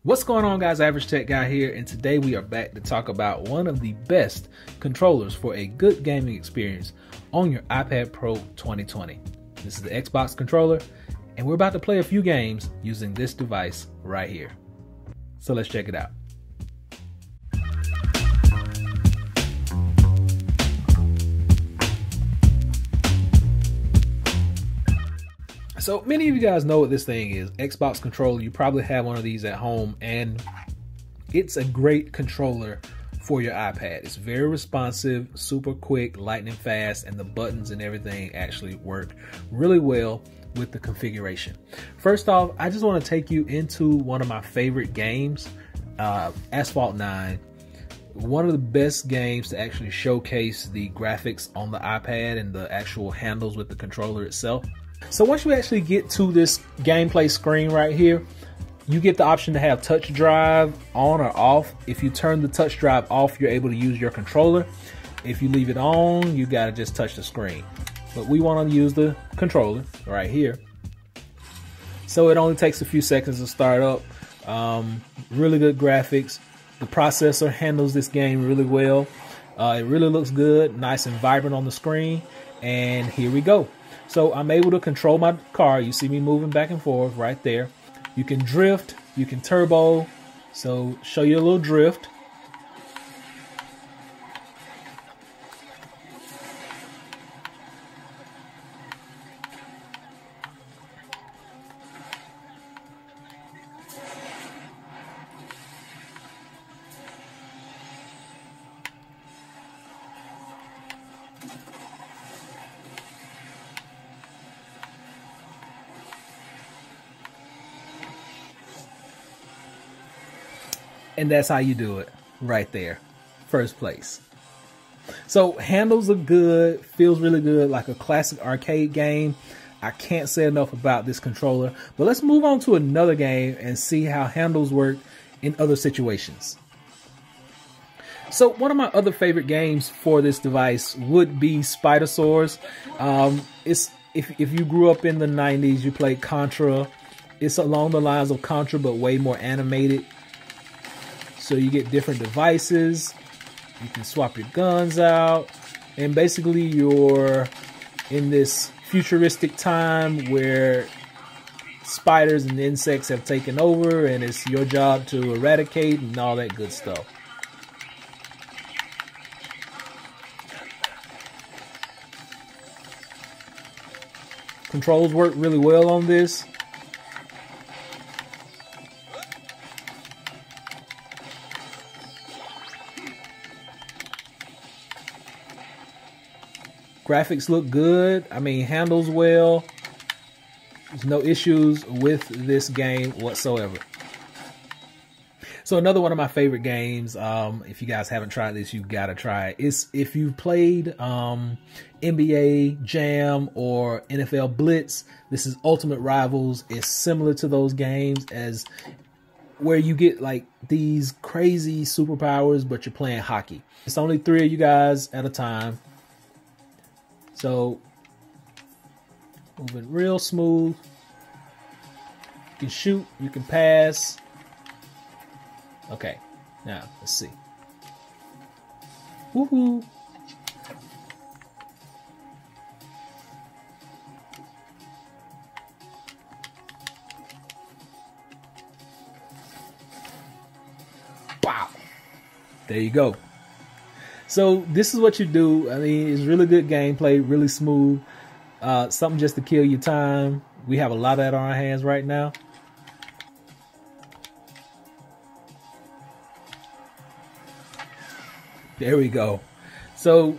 What's going on, guys? Average Tech Guy here, and today we are back to talk about one of the best controllers for a good gaming experience on your iPad Pro 2020. This is the Xbox controller, and we're about to play a few games using this device right here. So let's check it out. So many of you guys know what this thing is. Xbox controller. You probably have one of these at home, and it's a great controller for your iPad. It's very responsive, super quick, lightning fast, and the buttons and everything actually work really well with the configuration. First off, I just want to take you into one of my favorite games, Asphalt 9. One of the best games to actually showcase the graphics on the iPad and the actual handles with the controller itself. So once you actually get to this gameplay screen right here, you get the option to have touch drive on or off. If you turn the touch drive off, you're able to use your controller. If you leave it on, you gotta just touch the screen. But we want to use the controller right here. So it only takes a few seconds to start up. Really good graphics. The processor handles this game really well. It really looks good, nice and vibrant on the screen. And here we go. So I'm able to control my car. You see me moving back and forth right there. You can drift, you can turbo. So show you a little drift. And that's how you do it right there. First place. So handles look good, feels really good, like a classic arcade game. I can't say enough about this controller. But let's move on to another game and see how handles work in other situations. So one of my other favorite games for this device would be Spidersaurs. If you grew up in the 90s, you played Contra. It's along the lines of Contra, but way more animated. So you get different devices, you can swap your guns out, and basically you're in this futuristic time where spiders and insects have taken over, and it's your job to eradicate and all that good stuff. Controls work really well on this. Graphics look good. I mean, handles well. There's no issues with this game whatsoever. So another one of my favorite games, if you guys haven't tried this, you've got to try it. It's if you've played NBA Jam or NFL Blitz, this is Ultimate Rivals. It's similar to those games as where you get like these crazy superpowers, but you're playing hockey. It's only 3 of you guys at a time. So, moving real smooth. You can shoot, you can pass. Okay, now let's see. Woohoo! Wow! There you go. So this is what you do. I mean, it's really good gameplay, really smooth. Something just to kill your time. We have a lot of that on our hands right now. There we go. So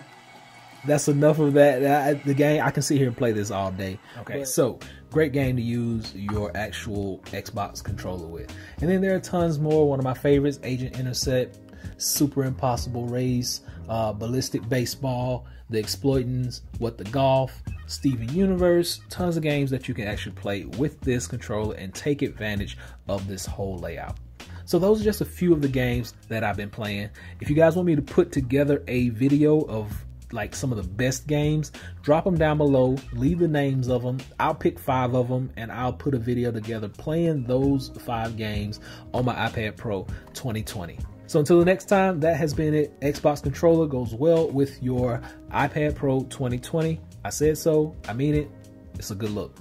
that's enough of that. The game, I can sit here and play this all day. Okay, so great game to use your actual Xbox controller with. And then there are tons more. One of my favorites, Agent Intercept, Super Impossible Race, Ballistic Baseball, The Exploitants, What the Golf, Steven Universe, tons of games that you can actually play with this controller and take advantage of this whole layout. So those are just a few of the games that I've been playing. If you guys want me to put together a video of like some of the best games, drop them down below, leave the names of them. I'll pick 5 of them and I'll put a video together playing those 5 games on my iPad Pro 2020. So until the next time, that has been it. Xbox controller goes well with your iPad Pro 2020. I said so, I mean it, it's a good look.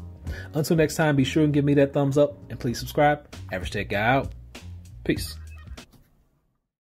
Until next time, be sure and give me that thumbs up and please subscribe. Average Tech Guy out. Peace.